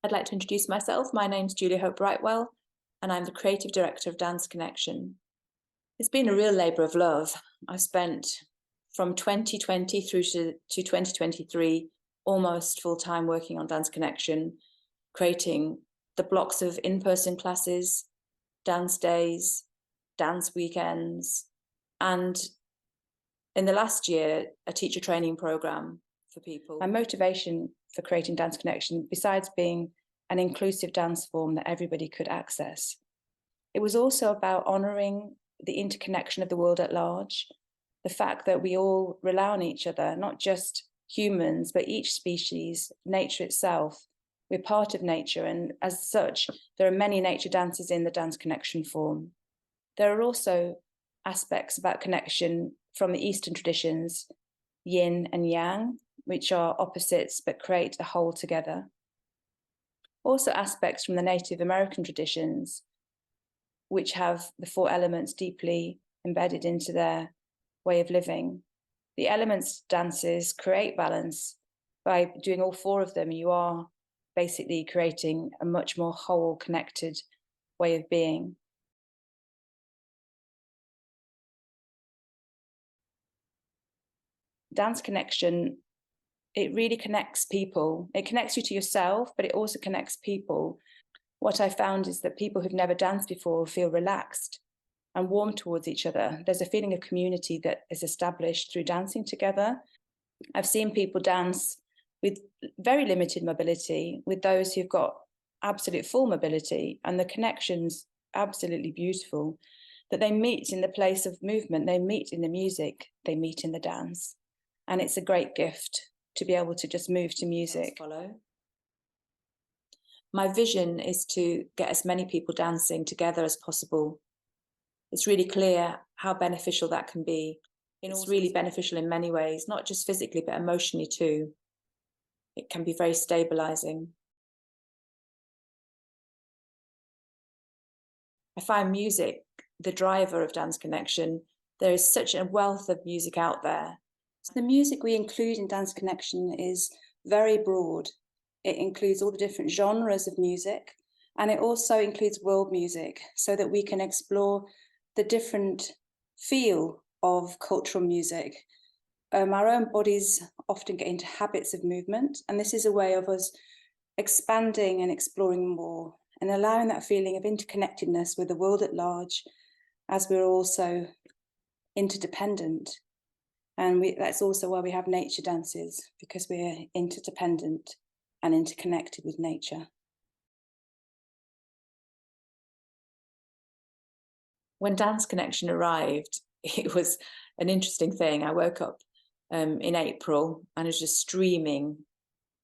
I'd like to introduce myself. My name's Julia Hope Brightwell, and I'm the Creative Director of Dance Connection. It's been a real labour of love. I've spent from 2020 through to 2023 almost full-time working on Dance Connection, creating the blocks of in-person classes, dance days, dance weekends, and in the last year, a teacher training programme for people. My motivation for creating Dance Connection, besides being an inclusive dance form that everybody could access, it was also about honouring the interconnection of the world at large, the fact that we all rely on each other, not just humans, but each species, nature itself. We're part of nature, and as such, there are many nature dances in the Dance Connection form. There are also aspects about connection from the Eastern traditions, yin and yang, which are opposites but create a whole together. Also aspects from the Native American traditions, which have the four elements deeply embedded into their way of living. The elements dances create balance. By doing all four of them, you are basically creating a much more whole, connected way of being. Dance Connection, it really connects people. It connects you to yourself, but it also connects people. What I found is that people who've never danced before feel relaxed and warm towards each other. There's a feeling of community that is established through dancing together. I've seen people dance with very limited mobility, with those who've got absolute full mobility, and the connection's absolutely beautiful, that they meet in the place of movement, they meet in the music, they meet in the dance. And it's a great gift to be able to just move to music. My vision is to get as many people dancing together as possible. It's really clear how beneficial that can be. It's really beneficial in many ways, not just physically, but emotionally too. It can be very stabilizing. I find music the driver of Dance Connection. There is such a wealth of music out there. The music we include in Dance Connection is very broad. It includes all the different genres of music, and it also includes world music, so that we can explore the different feel of cultural music. Our own bodies often get into habits of movement, and this is a way of us expanding and exploring more and allowing that feeling of interconnectedness with the world at large, as we're also interdependent. And that's also why we have nature dances, because we're interdependent and interconnected with nature. When Dance Connection arrived, it was an interesting thing. I woke up in April and was just streaming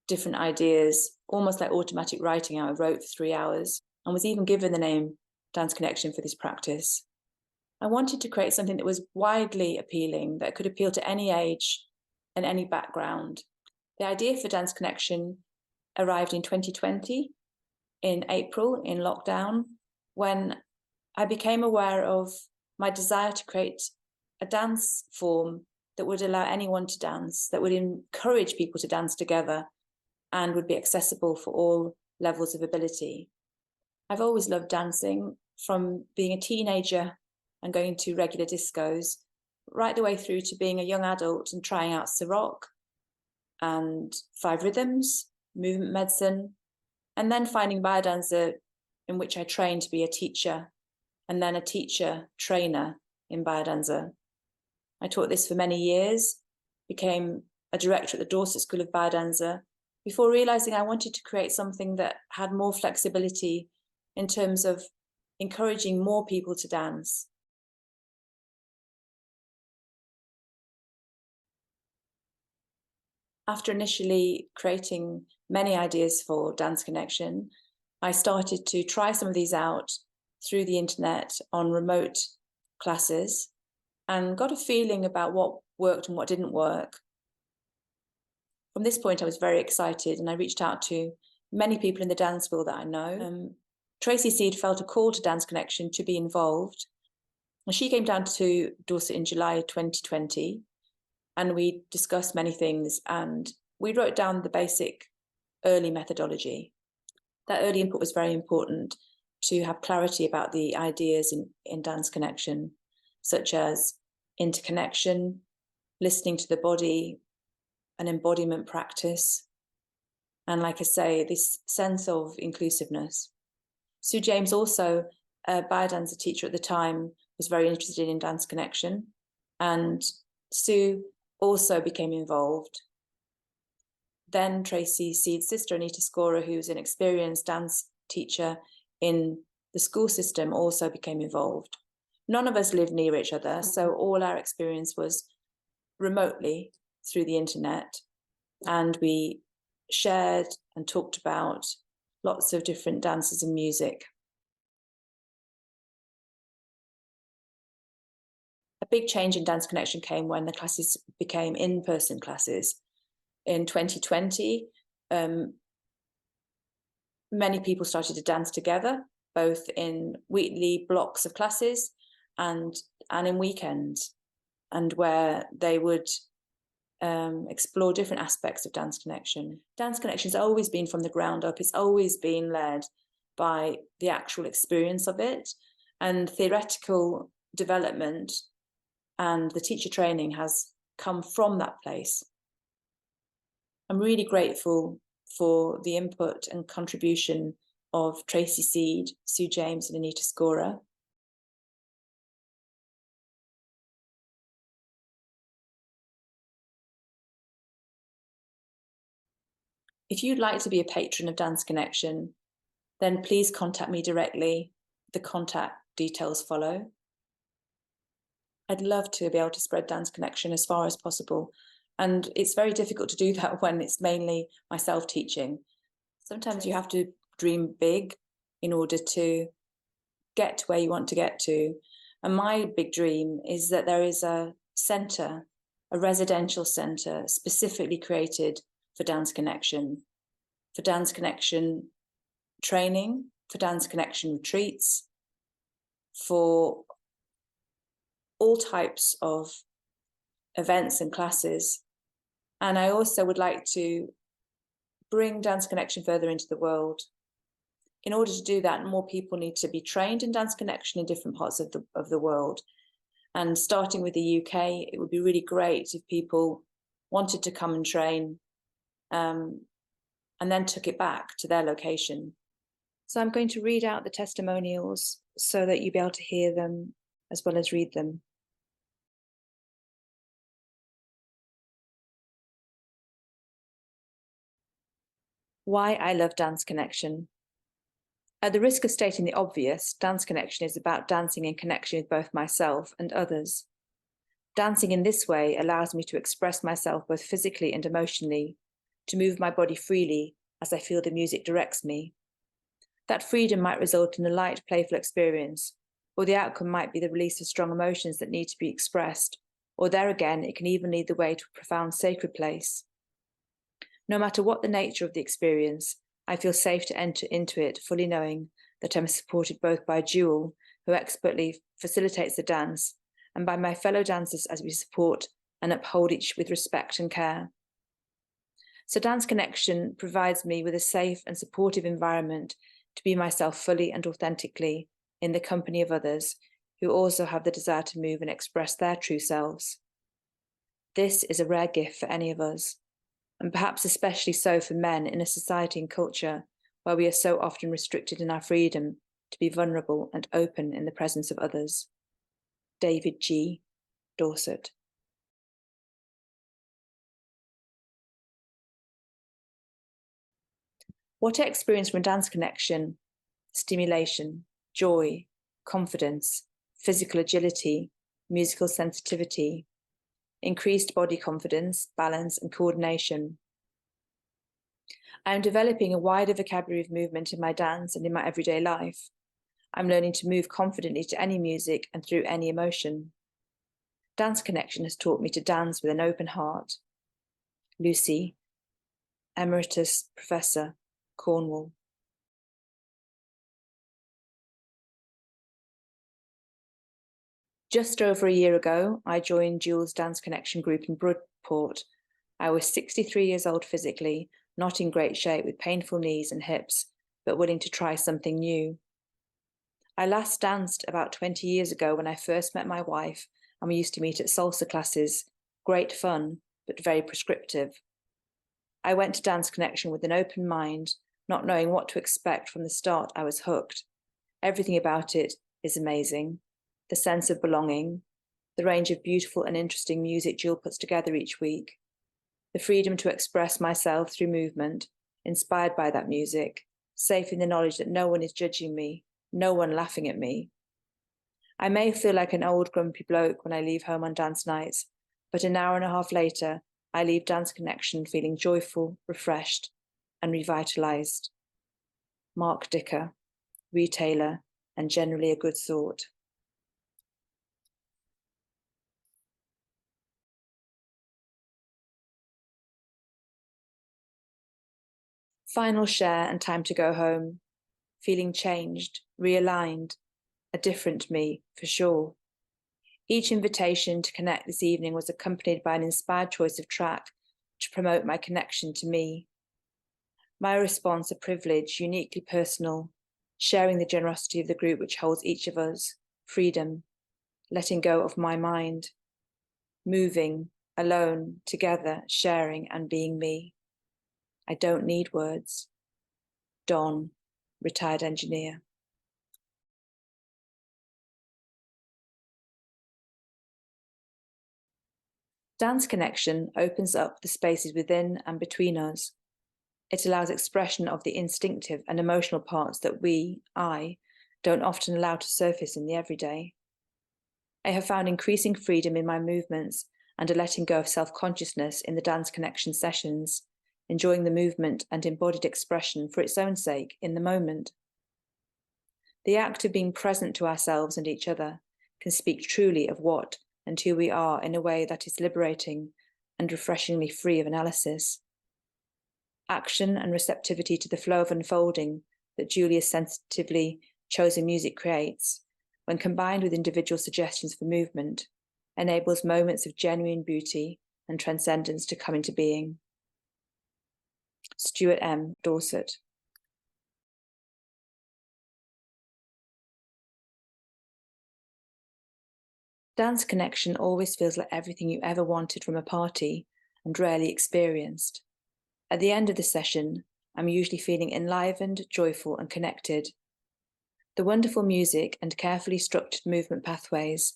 different ideas, almost like automatic writing. I wrote for 3 hours and was even given the name Dance Connection for this practice. I wanted to create something that was widely appealing, that could appeal to any age and any background. The idea for Dance Connection arrived in 2020, in April, in lockdown, when I became aware of my desire to create a dance form that would allow anyone to dance, that would encourage people to dance together and would be accessible for all levels of ability. I've always loved dancing, from being a teenager and going to regular discos, right the way through to being a young adult and trying out Ciroc and 5 rhythms, movement medicine, and then finding biodanza, in which I trained to be a teacher, and then a teacher trainer in biodanza. I taught this for many years, became a director at the Dorset School of Biodanza, before realizing I wanted to create something that had more flexibility in terms of encouraging more people to dance. After initially creating many ideas for Dance Connection, I started to try some of these out through the internet on remote classes and got a feeling about what worked and what didn't work. From this point, I was very excited and I reached out to many people in the dance world that I know. Tracy Seed felt a call to Dance Connection to be involved. And she came down to Dorset in July 2020. And we discussed many things, and we wrote down the basic early methodology. That early input was very important to have clarity about the ideas in Dance Connection, such as interconnection, listening to the body, an embodiment practice, and like I say, this sense of inclusiveness. Sue James, also a biodancer teacher at the time, was very interested in Dance Connection, and Sue also became involved. Then Tracy Seed's sister, Anita Scorer, who's an experienced dance teacher in the school system, also became involved. None of us lived near each other, so all our experience was remotely through the internet, and we shared and talked about lots of different dances and music. A big change in Dance Connection came when the classes became in-person classes. In 2020, many people started to dance together, both in weekly blocks of classes and in weekends, and where they would explore different aspects of Dance Connection. Dance Connection has always been from the ground up. It's always been led by the actual experience of it, and theoretical development and the teacher training has come from that place. I'm really grateful for the input and contribution of Tracy Seed, Sue James, and Anita Scorer. If you'd like to be a patron of Dance Connection, then please contact me directly. The contact details follow. I'd love to be able to spread Dance Connection as far as possible. And it's very difficult to do that when it's mainly myself teaching. Sometimes you have to dream big in order to get to where you want to get to. And my big dream is that there is a centre, a residential centre specifically created for Dance Connection training, for Dance Connection retreats, for all types of events and classes. And I also would like to bring Dance Connection further into the world. In order to do that, more people need to be trained in Dance Connection in different parts of the world. And starting with the UK, it would be really great if people wanted to come and train and then took it back to their location. So I'm going to read out the testimonials so that you'll be able to hear them as well as read them. Why I love Dance Connection. At the risk of stating the obvious, Dance Connection is about dancing in connection with both myself and others. Dancing in this way allows me to express myself both physically and emotionally, to move my body freely as I feel the music directs me. That freedom might result in a light, playful experience, or the outcome might be the release of strong emotions that need to be expressed, or there again, it can even lead the way to a profound sacred place. No matter what the nature of the experience, I feel safe to enter into it, fully knowing that I'm supported both by Jewel, who expertly facilitates the dance, and by my fellow dancers as we support and uphold each with respect and care. So Dance Connection provides me with a safe and supportive environment to be myself fully and authentically in the company of others who also have the desire to move and express their true selves. This is a rare gift for any of us, and perhaps especially so for men in a society and culture where we are so often restricted in our freedom to be vulnerable and open in the presence of others. David G. Dorset. What I experienced from Dance Connection: stimulation, joy, confidence, physical agility, musical sensitivity, increased body confidence, balance, and coordination. I am developing a wider vocabulary of movement in my dance and in my everyday life. I'm learning to move confidently to any music and through any emotion. Dance Connection has taught me to dance with an open heart. Lucy, Emeritus Professor, Cornwall. Just over a year ago, I joined Jewel's Dance Connection group in Bridport. I was 63 years old physically, not in great shape, with painful knees and hips, but willing to try something new. I last danced about 20 years ago when I first met my wife, and we used to meet at salsa classes. Great fun, but very prescriptive. I went to Dance Connection with an open mind, not knowing what to expect. From the start. I was hooked. Everything about it is amazing. The sense of belonging, the range of beautiful and interesting music Jill puts together each week, the freedom to express myself through movement, inspired by that music, safe in the knowledge that no one is judging me, no one laughing at me. I may feel like an old grumpy bloke when I leave home on dance nights, but an hour and a half later, I leave Dance Connection feeling joyful, refreshed, and revitalised. Mark Dicker, retailer, and generally a good sort. Final share and time to go home. Feeling changed, realigned, a different me, for sure. Each invitation to connect this evening was accompanied by an inspired choice of track to promote my connection to me. My response a privilege, uniquely personal, sharing the generosity of the group which holds each of us, freedom, letting go of my mind, moving, alone, together, sharing and being me. I don't need words. Don, retired engineer. Dance Connection opens up the spaces within and between us. It allows expression of the instinctive and emotional parts that I, don't often allow to surface in the everyday. I have found increasing freedom in my movements and a letting go of self-consciousness in the Dance Connection sessions, enjoying the movement and embodied expression for its own sake in the moment. The act of being present to ourselves and each other can speak truly of what and who we are in a way that is liberating and refreshingly free of analysis. Action and receptivity to the flow of unfolding that Julia's sensitively chosen music creates, when combined with individual suggestions for movement, enables moments of genuine beauty and transcendence to come into being. Stuart M. Dorset. Dance Connection always feels like everything you ever wanted from a party and rarely experienced. At the end of the session, I'm usually feeling enlivened, joyful, and connected. The wonderful music and carefully structured movement pathways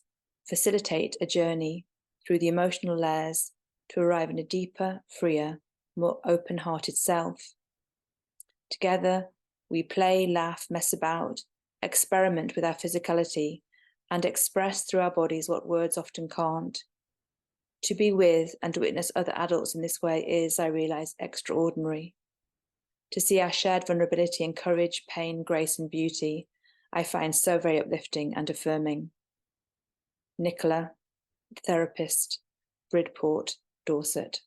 facilitate a journey through the emotional layers to arrive in a deeper, freer, more open-hearted self. Together, we play, laugh, mess about, experiment with our physicality, and express through our bodies what words often can't. To be with and to witness other adults in this way is, I realise, extraordinary. To see our shared vulnerability and courage, pain, grace, and beauty, I find so very uplifting and affirming. Nicola, therapist, Bridport, Dorset.